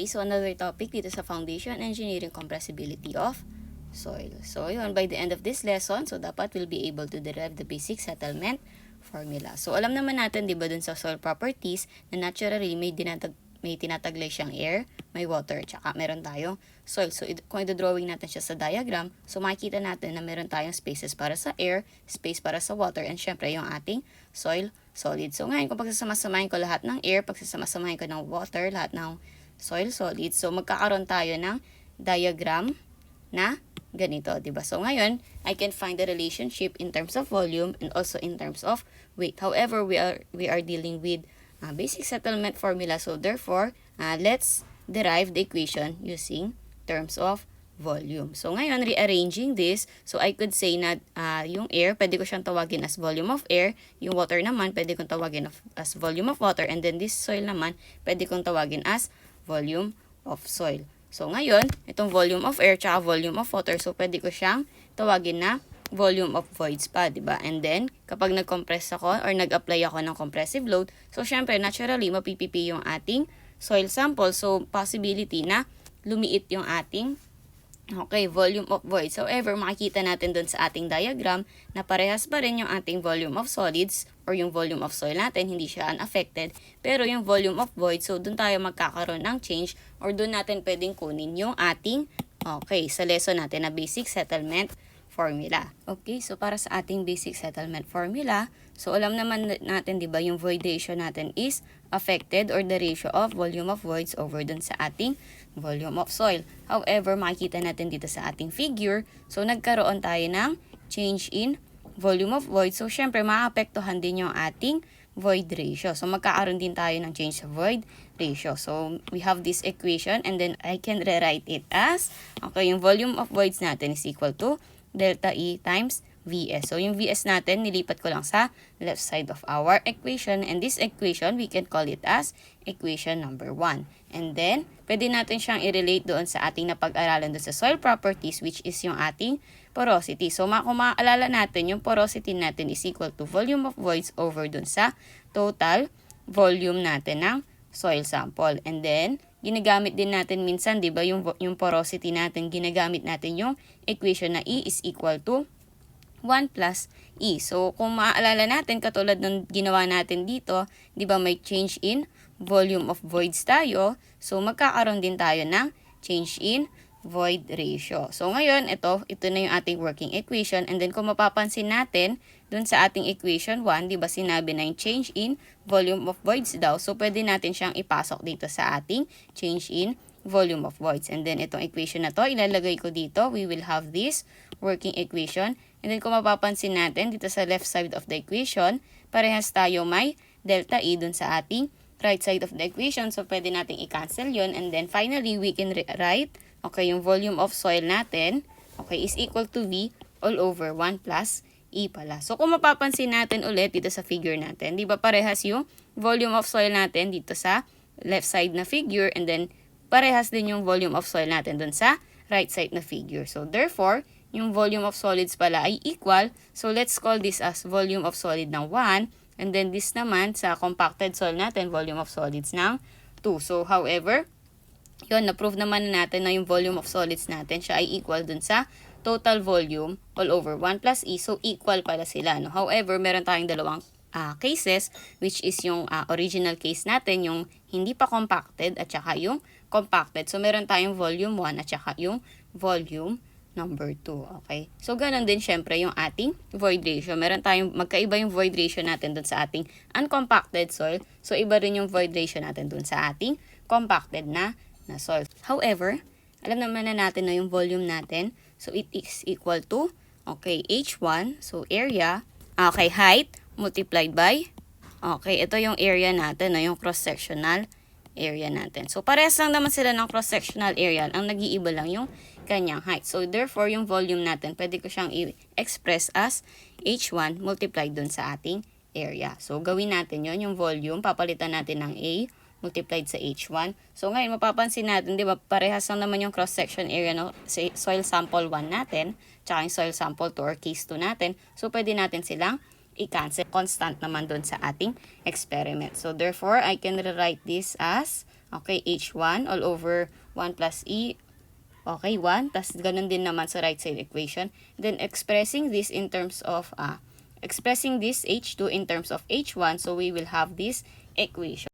Okay, so another topic dito sa Foundation Engineering Compressibility of Soil. So yun, by the end of this lesson, so dapat we'll be able to derive the basic settlement formula. So alam naman natin, di ba, dun sa soil properties na naturally may tinataglay siyang air, may water, tsaka meron tayong soil. So kung i-drawing natin siya sa diagram, so makikita natin na meron tayong spaces para sa air, space para sa water, and syempre yung ating soil solid. So ngayon, kung pagsasama-samahin ko lahat ng air, pagsasama-samahin ko ng water, lahat ng soil solid, so magkakaroon tayo ng diagram na ganito, diba? So ngayon, I can find the relationship in terms of volume and also in terms of weight. However, we are dealing with basic settlement formula, so therefore, let's derive the equation using terms of volume. So ngayon, rearranging this, so I could say na yung air, pwede ko siyang tawagin as volume of air, yung water naman, pwede kong tawagin as volume of water, and then this soil naman, pwede kong tawagin as volume of soil. So ngayon, itong volume of air tsaka volume of water, so pwede ko siyang tawagin na volume of voids pa, diba? And then, kapag nag-compress ako or nag-apply ako ng compressive load, so syempre, naturally, mapipipi yung ating soil sample. So, possibility na lumiit yung ating volume of voids. However, makikita natin dun sa ating diagram na parehas pa rin yung ating volume of solids or yung volume of soil natin, hindi siya unaffected. Pero yung volume of voids, so dun tayo magkakaroon ng change or dun natin pwedeng kunin yung ating, sa lesson natin na basic settlement formula. Okay, so para sa ating basic settlement formula, so alam naman natin, di ba, yung void ratio natin is affected or the ratio of volume of voids over dun sa ating volume of soil. However, makikita natin dito sa ating figure, so nagkaroon tayo ng change in volume of void. So, syempre, maapektuhan din yung ating void ratio. So, magkakaroon din tayo ng change sa void ratio. So, we have this equation and then I can rewrite it as, yung volume of voids natin is equal to delta E times Vs. So, yung Vs natin, nilipat ko lang sa left side of our equation. And this equation, we can call it as equation number 1. And then, pwede natin siyang i-relate doon sa ating napag-aralan doon sa soil properties, which is yung ating porosity. So, kung maaalala natin, yung porosity natin is equal to volume of voids over doon sa total volume natin ng soil sample. And then, ginagamit din natin minsan, di ba, yung porosity natin, ginagamit natin yung equation na E is equal to 1 plus E. So, kung maaalala natin, katulad ng ginawa natin dito, di ba may change in volume of voids tayo. So, magkakaroon din tayo ng change in void ratio. So, ngayon, ito na yung ating working equation. And then, kung mapapansin natin, dun sa ating equation 1, di ba sinabi na yung change in volume of voids daw. So, pwede natin siyang ipasok dito sa ating change in volume of voids. And then, itong equation na to, ilalagay ko dito. We will have this working equation. And then, kung mapapansin natin, dito sa left side of the equation, parehas tayo may delta E dun sa ating right side of the equation. So, pwede nating i-cancel yun. And then, finally, we can write, yung volume of soil natin, is equal to V all over 1 plus E pala. So, kung mapapansin natin ulit dito sa figure natin, di ba parehas yung volume of soil natin dito sa left side na figure, and then, parehas din yung volume of soil natin dun sa right side na figure. So, therefore, yung volume of solids pala ay equal. So, let's call this as volume of solid ng 1. And then, this naman sa compacted soil natin, volume of solids ng 2. So, however, yun, na-prove naman natin na yung volume of solids natin, siya ay equal dun sa total volume all over 1 plus E. So, equal pala sila. No? However, meron tayong dalawang cases, which is yung original case natin, yung hindi pa compacted at saka yung compacted. So, meron tayong volume 1 at saka yung volume number 2. Okay? So, ganun din syempre yung ating void ratio. Meron tayong magkaiba yung void ratio natin dun sa ating uncompacted soil. So, iba rin yung void ratio natin dun sa ating compacted na soil. However, alam naman na natin na yung volume natin. So, it is equal to, H1. So, area. Height multiplied by, ito yung area natin, yung cross-sectional area natin. So, parehas lang naman sila ng cross-sectional area. Ang nag-iiba lang yung kanyang height. So, therefore, yung volume natin, pwede ko siyang i-express as H1 multiplied dun sa ating area. So, gawin natin yon, yung volume, papalitan natin ng A multiplied sa H1. So, ngayon, mapapansin natin, di ba, parehas lang naman yung cross-section area ng soil sample 1 natin, tsaka yung soil sample 2 or case 2 natin. So, pwede natin silang i-cancel. Constant naman dun sa ating experiment. So, therefore, I can rewrite this as, Okay, H1 all over 1 plus E. Okay, 1. Tas ganun din naman sa right side equation. Then, expressing this in terms of, expressing this H2 in terms of H1, so we will have this equation.